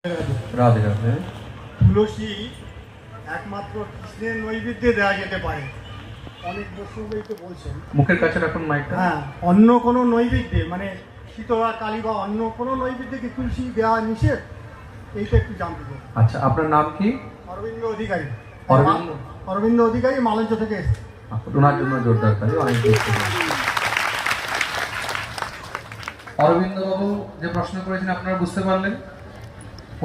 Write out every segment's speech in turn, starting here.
রাধে রাধে। তুলসী একমাত্র কৃষ্ণের নৈবেদ্যে দেওয়া যেতে পারে। অনেক বৈষ্ণবই তো বলছেন মুখের কাছে রাখুন মাইকটা। হ্যাঁ, অন্য কোনো নৈবেদ্যে মানে শীতলা কালী বা অন্য কোনো নৈবেদ্যে কি তুলসী দেওয়া নিষেধ? এইটা একটু জানতে চাই। আচ্ছা, আপনার নাম কি? অরবিন্দ অধিকারী। অরবিন্দ? অরবিন্দ অধিকারী, মালঞ্চ থেকে এসেছে। ওনার জন্য জোরদার তালি। অনেক অরবিন্দ বাবু যে প্রশ্ন করেছেন আপনারা বুঝতে পারলেন।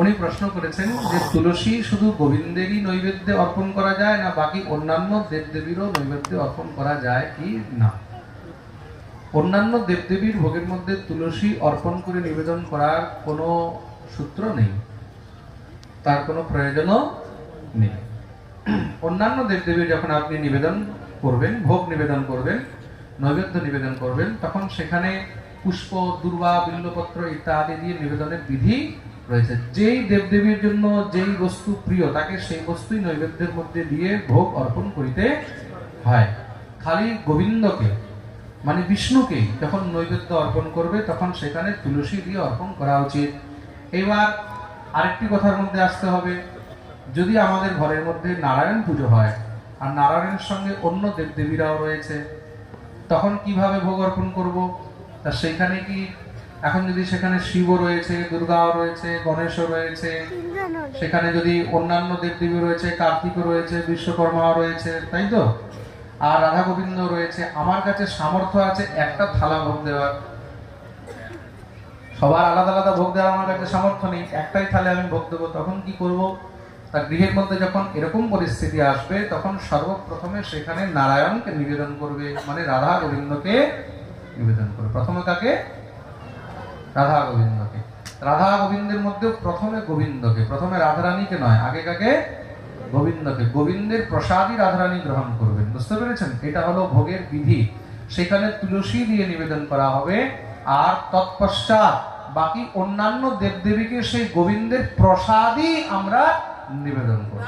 উনি প্রশ্ন করেছেন যে তুলসী শুধু গোবিন্দেরই নৈবেদ্যে অর্পণ করা যায় না বাকি অন্যান্য দেবদেবীরও নৈবেদ্যে অর্পণ করা যায় কি না। অন্যান্য দেবদেবীর ভোগের মধ্যে তুলসী অর্পণ করে নিবেদন করার কোনো সূত্র নেই, তার কোনো প্রয়োজনও নেই। অন্যান্য দেবদেবীর যখন আপনি নিবেদন করবেন, ভোগ নিবেদন করবেন, নৈবেদ্য নিবেদন করবেন, তখন সেখানে পুষ্প, দূর্বা, বিল্লপত্র ইত্যাদি দিয়ে নিবেদনের বিধি রয়েছে। যেই দেবদেবীর জন্য যেই বস্তু প্রিয় তাকে সেই বস্তুই নৈবেদ্যের মধ্যে দিয়ে ভোগ অর্পণ করিতে হয়। খালি গোবিন্দকে মানে বিষ্ণুকে যখন নৈবেদ্য অর্পণ করবে তখন সেখানে তুলসী দিয়ে অর্পণ করা উচিত। এবার আরেকটি কথার মধ্যে আসতে হবে, যদি আমাদের ঘরের মধ্যে নারায়ণ পুজো হয় আর নারায়ণের সঙ্গে অন্য দেবদেবীরাও রয়েছে, তখন কিভাবে ভোগ অর্পণ করব? তা সেখানে কি এখন যদি সেখানে শিবও রয়েছে, দুর্গাও রয়েছে, গণেশও রয়েছে, সেখানে যদি অন্যান্য দেবদেবী রয়েছে, কার্তিকও রয়েছে, বিশ্বকর্মাও রয়েছে, তাই তো, আর রাধা গোবিন্দ রয়েছে, আমার কাছে সামর্থ্য আছে একটা থালা ভোগ দেওয়ার। সবার আলাদা আলাদা ভোগ দেওয়ার আমার কাছে সামর্থ্য নেই, একটাই থালে আমি ভোগ দেবো। তখন কি করব? তার গৃহের মধ্যে যখন এরকম পরিস্থিতি আসবে তখন সর্বপ্রথমে সেখানে নারায়ণকে নিবেদন করবে, মানে রাধা গোবিন্দকে নিবেদন করবে। প্রথমে কাকে? রাধা গোবিন্দকে। রাধা গোবিন্দের মধ্যে প্রথমে গোবিন্দকে, প্রথমে রাধারানীকে নয়, আগে কাকে? গোবিন্দকে। গোবিন্দের প্রসাদই রাধারানী গ্রহণ করবেন। বুঝতে পেরেছেন? এটা হলো ভোগের বিধি। সেখানে তুলসী দিয়ে নিবেদন করা হবে, আর তৎপশ্চাৎ বাকি অন্যান্য দেবদেবীকে সেই গোবিন্দের প্রসাদই আমরা নিবেদন করব।